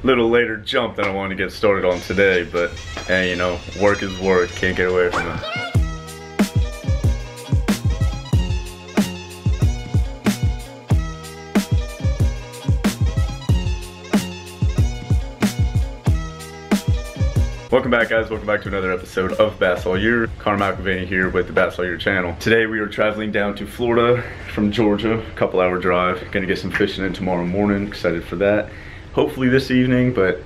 little later jump that I wanted to get started on today, but hey, you know, work is work, can't get away from it. Welcome back, guys. Welcome back to another episode of Bass All Year. Connor McIlvaney here with the Bass All Year channel. Today we are traveling down to Florida from Georgia, a couple-hour drive. Gonna get some fishing in tomorrow morning. Excited for that. Hopefully this evening, but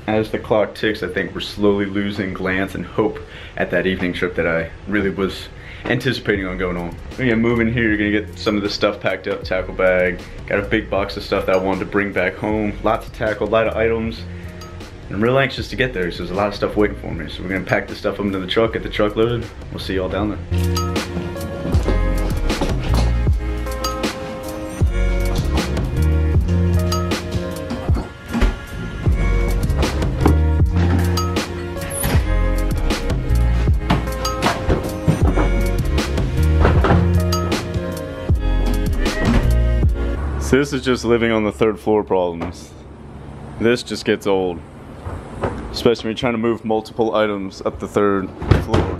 as the clock ticks, I think we're slowly losing glance and hope at that evening trip that I really was anticipating on going on. We're gonna move in here. You're gonna get some of the stuff packed up, tackle bag. Got a big box of stuff that I wanted to bring back home. Lots of tackle, a lot of items. I'm real anxious to get there, so there's a lot of stuff waiting for me. So we're gonna pack this stuff up into the truck, get the truck loaded. We'll see y'all down there. So this is just living on the third floor problems. This just gets old. Especially when you're trying to move multiple items up the third floor.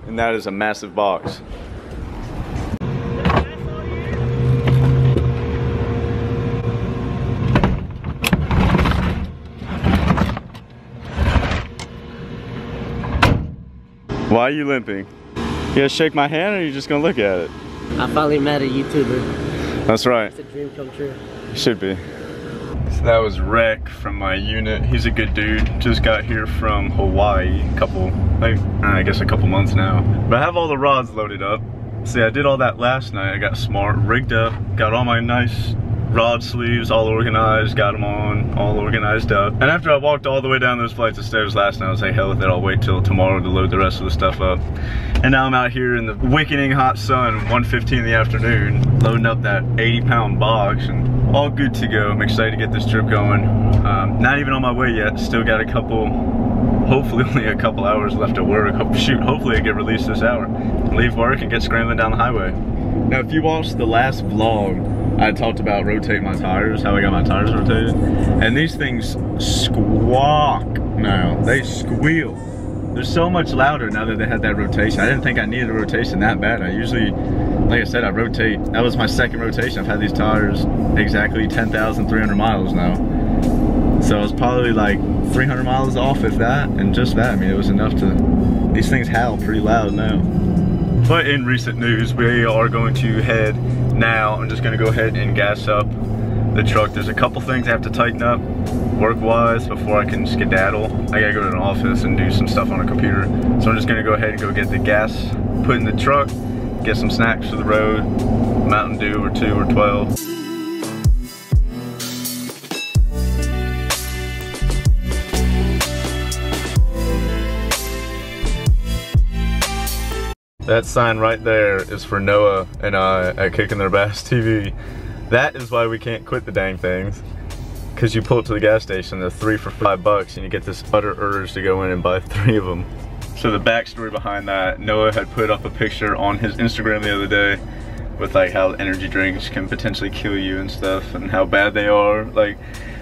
And that is a massive box. Why are you limping? You gonna shake my hand, or are you just gonna look at it? I finally met a YouTuber. That's right. It's a dream come true. Should be. So that was Rec from my unit. He's a good dude. Just got here from Hawaii I guess a couple months now. But I have all the rods loaded up. See, I did all that last night. I got smart, rigged up, got all my nice rod sleeves all organized, got them on, all organized up. And after I walked all the way down those flights of stairs last night, I was like, hell with it, I'll wait till tomorrow to load the rest of the stuff up. And now I'm out here in the wickening hot sun, 1:15 in the afternoon, loading up that 80-pound box, and all good to go. I'm excited to get this trip going. Not even on my way yet, still got a couple, hopefully only a couple hours left at work. Hopefully I get released this hour. Leave work and get scrambling down the highway. Now if you watched the last vlog, I talked about rotating my tires, how I got my tires rotated. And these things squawk now. They squeal. They're so much louder now that they had that rotation. I didn't think I needed a rotation that bad. I usually, like I said, I rotate. That was my second rotation. I've had these tires exactly 10,300 miles now. So I was probably like 300 miles off, if that, and just that. I mean, it was enough to, these things howl pretty loud now. But in recent news, we are going to head now. I'm just gonna go ahead and gas up the truck. There's a couple things I have to tighten up work-wise before I can skedaddle. I gotta go to an office and do some stuff on a computer. So I'm just gonna go ahead and go get the gas put in the truck, get some snacks for the road, Mountain Dew or 2 or 12. That sign right there is for Noah and I at Kicking Their Bass TV. That is why we can't quit the dang things. Cause you pull up to the gas station, they're 3 for $5, and you get this utter urge to go in and buy 3 of them. So the backstory behind that, Noah had put up a picture on his Instagram the other day with like how energy drinks can potentially kill you and stuff, and how bad they are like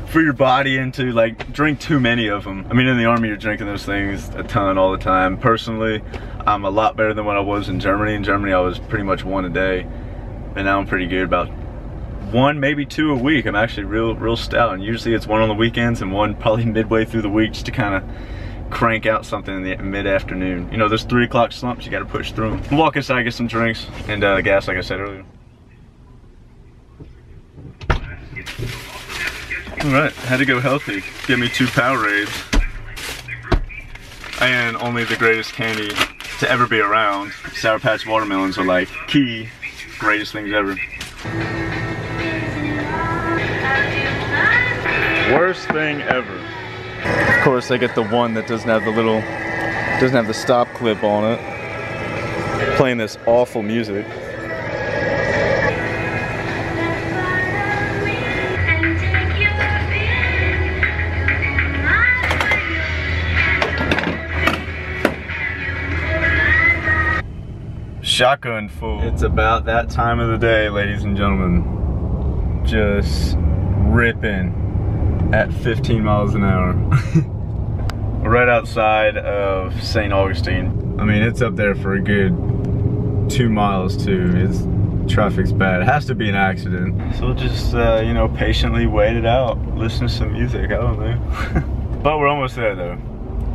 for your body, and to like drink too many of them. I mean, in the Army you're drinking those things a ton all the time. Personally, I'm a lot better than what I was in Germany. In Germany I was pretty much 1 a day, and now I'm pretty good, about 1, maybe 2 a week. I'm actually real stout, and usually it's 1 on the weekends and 1 probably midway through the week, just to kind of crank out something in the mid-afternoon. You know, those 3 o'clock slumps, you got to push through them. We'll walk inside, get some drinks and gas, like I said earlier. Alright, had to go healthy. Get me 2 Powerades. And only the greatest candy to ever be around. Sour Patch watermelons are like key, greatest things ever. Worst thing ever. Of course, I get the one that doesn't have the stop clip on it. Playing this awful music. Shotgun full. It's about that time of the day, ladies and gentlemen. just ripping at 15 miles an hour. We're right outside of St. Augustine. I mean, it's up there for a good 2 miles too. Traffic's bad. It has to be an accident. So we'll just, you know, patiently wait it out. Listen to some music, I don't know. But we're almost there though.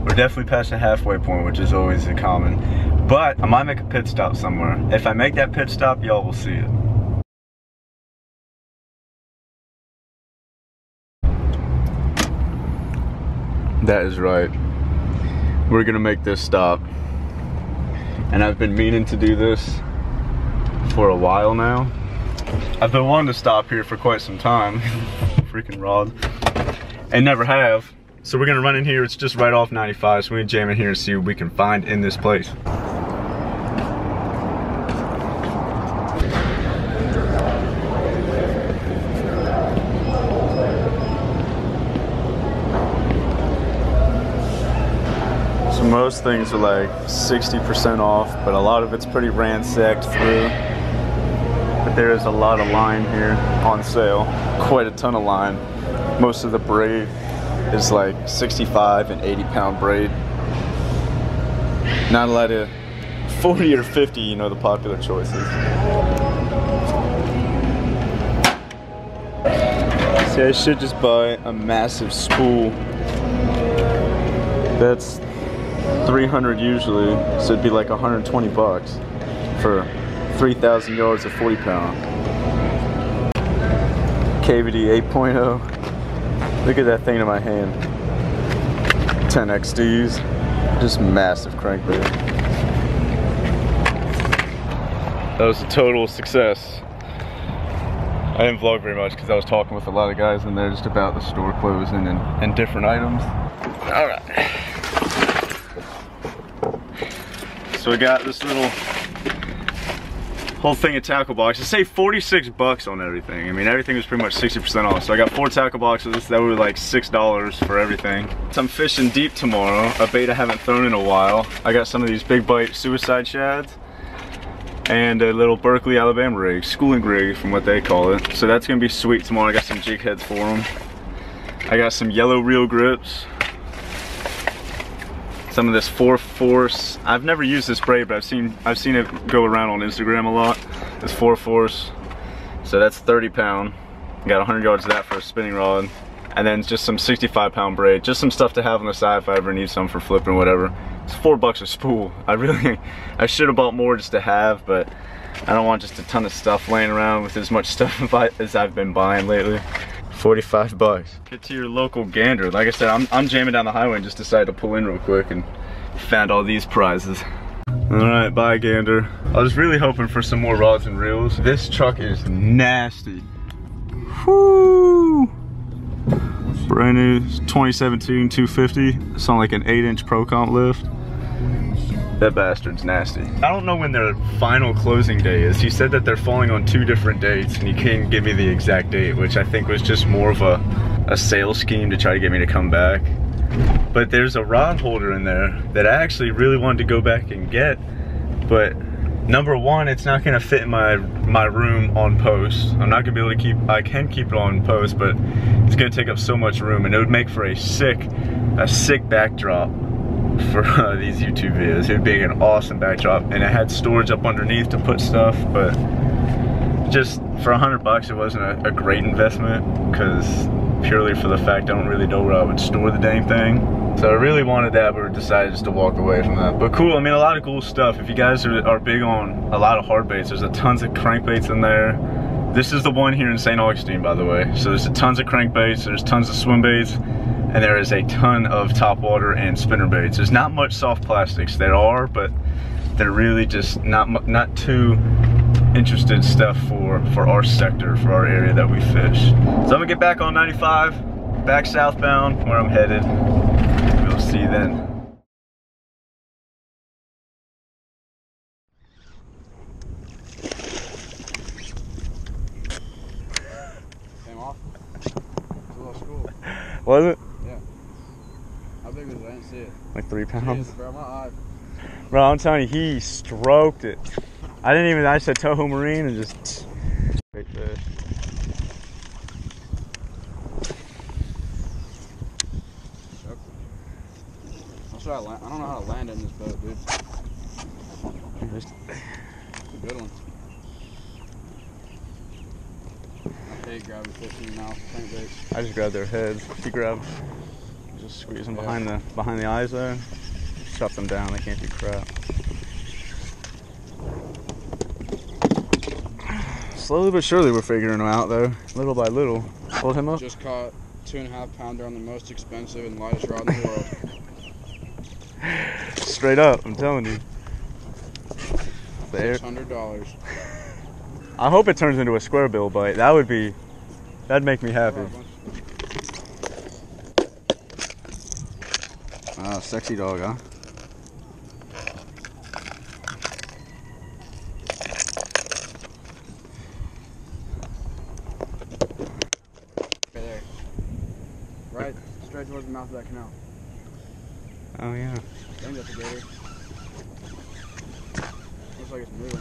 We're definitely past the halfway point, which is always a common. But I might make a pit stop somewhere. If I make that pit stop, y'all will see it. That is right. We're gonna make this stop. And I've been meaning to do this for a while now. I've been wanting to stop here for quite some time. Freaking rod. And never have. So we're gonna run in here. It's just right off 95. So we're gonna jam in here and see what we can find in this place. So most things are like 60% off, but a lot of it's pretty ransacked through. But there is a lot of line here on sale. Quite a ton of line. Most of the braid is like 65 and 80 pound braid. Not a lot of 40 or 50, you know, the popular choices. See, I should just buy a massive spool. That's 300 usually, so it'd be like 120 bucks for 3,000 yards of 40 pound. KVD 8.0. Look at that thing in my hand. 10 XDs, just massive crankbait. That was a total success. I didn't vlog very much because I was talking with a lot of guys in there just about the store closing and different items. All right. So I got this little whole thing of tackle boxes. Say 46 bucks on everything. I mean, everything was pretty much 60% off. So I got 4 tackle boxes that were like $6 for everything. So I'm fishing deep tomorrow, a bait I haven't thrown in a while. I got some of these big bite suicide shads and a little Berkeley, Alabama rig, schooling rig from what they call it. So that's gonna be sweet tomorrow. I got some jig heads for them. I got some yellow reel grips. Some of this 4-force. I've never used this braid, but I've seen it go around on Instagram a lot. This 4-force. So that's 30 pound. Got 100 yards of that for a spinning rod. And then just some 65 pound braid. Just some stuff to have on the side if I ever need some for flipping or whatever. It's $4 a spool. I should have bought more just to have, but I don't want just a ton of stuff laying around with as much stuff as I've been buying lately. 45 bucks. Get to your local gander. Like I said, I'm jamming down the highway and just decided to pull in real quick and found all these prizes. All right, bye gander. I was really hoping for some more rods and reels. This truck is nasty. Whoo! Brand new 2017 250. It's on like an 8-inch Pro Comp lift. That bastard's nasty. I don't know when their final closing day is. He said that they're falling on 2 different dates and he couldn't give me the exact date, which I think was just more of a sales scheme to try to get me to come back. But there's a rod holder in there that I actually really wanted to go back and get, but number one, it's not gonna fit in my room on post. I'm not gonna be able to keep, I can keep it on post, but it's gonna take up so much room and it would make for a sick backdrop for these YouTube videos. It would be an awesome backdrop, and it had storage up underneath to put stuff, but just for 100 bucks it wasn't a great investment, because purely for the fact I don't really know where I would store the dang thing. So I really wanted that, but decided just to walk away from that. But cool, I mean, a lot of cool stuff. If you guys are big on a lot of hard baits, there's a tons of crankbaits in there. This is the one here in St. Augustine, by the way. So there's tons of crankbaits, there's tons of swim baits, and there is a ton of topwater and spinner baits. There's not much soft plastics. There are, but they're really just not too interested stuff for our sector, for our area that we fish. So I'm gonna get back on 95, back southbound where I'm headed. We'll see you then. Came off. It's a little school. Was it? Yeah. How big was it? I didn't see it. Like 3 pounds. Jeez, bro, my eye. Bro, I'm telling you, he stroked it. I just said Toho Marine and just great fish. I don't know how to land in this boat, dude. It's a good one. I hate grabbing fish in the mouth with crankbaits. I just grab their heads. If you grab, just squeeze them behind the eyes there. Shut them down. They can't do crap. Slowly but surely we're figuring them out though, little by little. Hold him up. Just caught 2.5 pounder on the most expensive and lightest rod in the world. Straight up, I'm telling you. There. $600. I hope it turns into a square bill bite. That'd make me happy. Ah, sexy dog, huh? Right straight towards the mouth of that canal. Oh yeah. I think that's a gator. Looks like it's moving.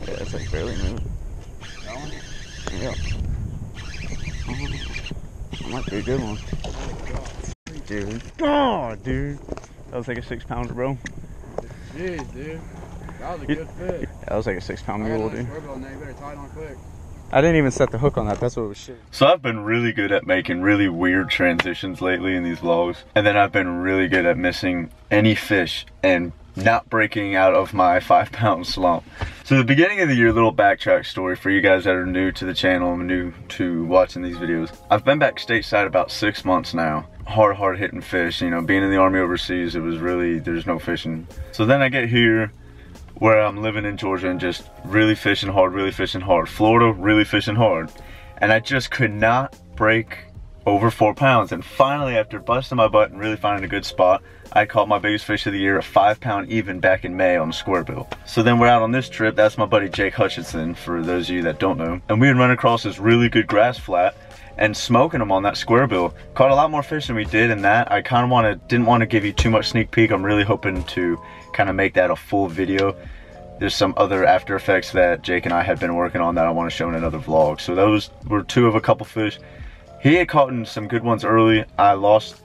Yeah, it's like barely moving. That one? Yeah. That might be a good one. Dude. Oh, dude. That was like a 6-pounder, bro. Jeez, dude. That was a good fish. Yeah, that was like a 6-pound I got mule, another dude. square bill in there. You better tie it on quick. I didn't even set the hook on that. That's what it was shit. So I've been really good at making really weird transitions lately in these vlogs. And then I've been really good at missing any fish and not breaking out of my 5-pound slump. So the beginning of the year, little backtrack story for you guys that are new to the channel and new to watching these videos. I've been back stateside about 6 months now. Hard hitting fish. You know, being in the Army overseas, it was really, there's no fishing. So then I get here where I'm living in Georgia and just really fishing hard. Florida, really fishing hard. And I just could not break over 4 pounds. And finally, after busting my butt and really finding a good spot, I caught my biggest fish of the year, a 5-pound even back in May on a square bill. So then we're out on this trip. That's my buddy Jake Hutchinson, for those of you that don't know. And we had run across this really good grass flat and smoking them on that square bill. Caught a lot more fish than we did in that. I kind of didn't want to give you too much sneak peek. I'm really hoping to kind of make that a full video. There's some other after effects that Jake and I had been working on that I want to show in another vlog. So those were 2 of a couple fish. He had caught in some good ones early. I lost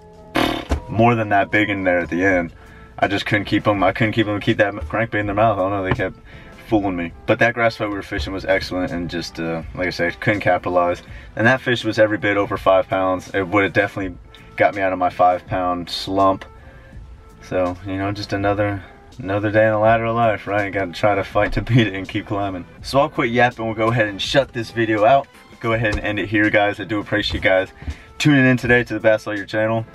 more than that big in there at the end. I just couldn't keep them. I couldn't keep that crankbait in their mouth. I don't know, they kept fooling me. But that grass fight we were fishing was excellent, and just like I said, couldn't capitalize. And that fish was every bit over 5 pounds. It would have definitely got me out of my 5-pound slump. So, you know, just another day in the ladder of life, right? You gotta try to fight to beat it and keep climbing. So I'll quit yapping. We'll go ahead and shut this video out. Go ahead and end it here, guys. I do appreciate you guys tuning in today to the Bass All Year channel.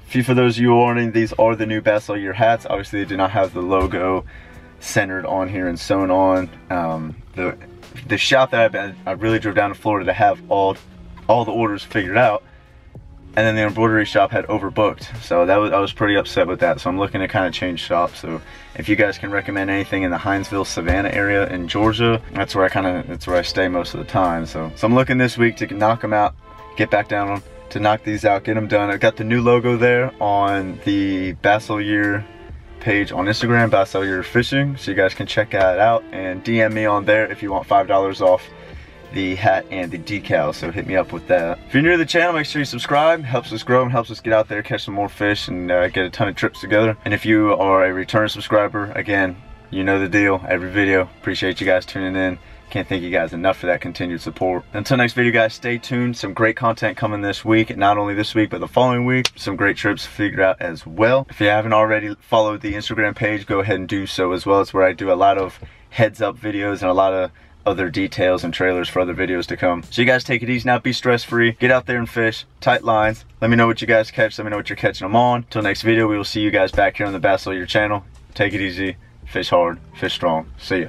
For those of you wondering, these are the new Bass All Year hats. Obviously, they do not have the logo centered on here and sewn on. The shop that I really drove down to Florida to have all the orders figured out, and then the embroidery shop had overbooked. So I was pretty upset with that. So I'm looking to kind of change shops. So if you guys can recommend anything in the Hinesville, Savannah area in Georgia, that's where I stay most of the time. So I'm looking this week to knock them out, get back down on to knock these out, get them done. I got the new logo there on the Bass All Year page on Instagram, Bass All Year Fishing, so you guys can check that out and DM me on there if you want $5 off the hat and the decal. So hit me up with that. If you're new to the channel, make sure you subscribe. Helps us grow and helps us get out there, catch some more fish, and get a ton of trips together. And if you are a return subscriber, again, you know the deal. Every video, appreciate you guys tuning in. Can't thank you guys enough for that continued support. Until next video, guys, stay tuned. Some great content coming this week. Not only this week, but the following week. Some great trips figured out as well. If you haven't already followed the Instagram page, go ahead and do so as well. It's where I do a lot of heads up videos and a lot of other details and trailers for other videos to come. So you guys take it easy now, be stress free, get out there and fish, tight lines. Let me know what you guys catch, let me know what you're catching them on. Until next video, we will see you guys back here on the Bass All Year channel. Take it easy, fish hard, fish strong. See ya.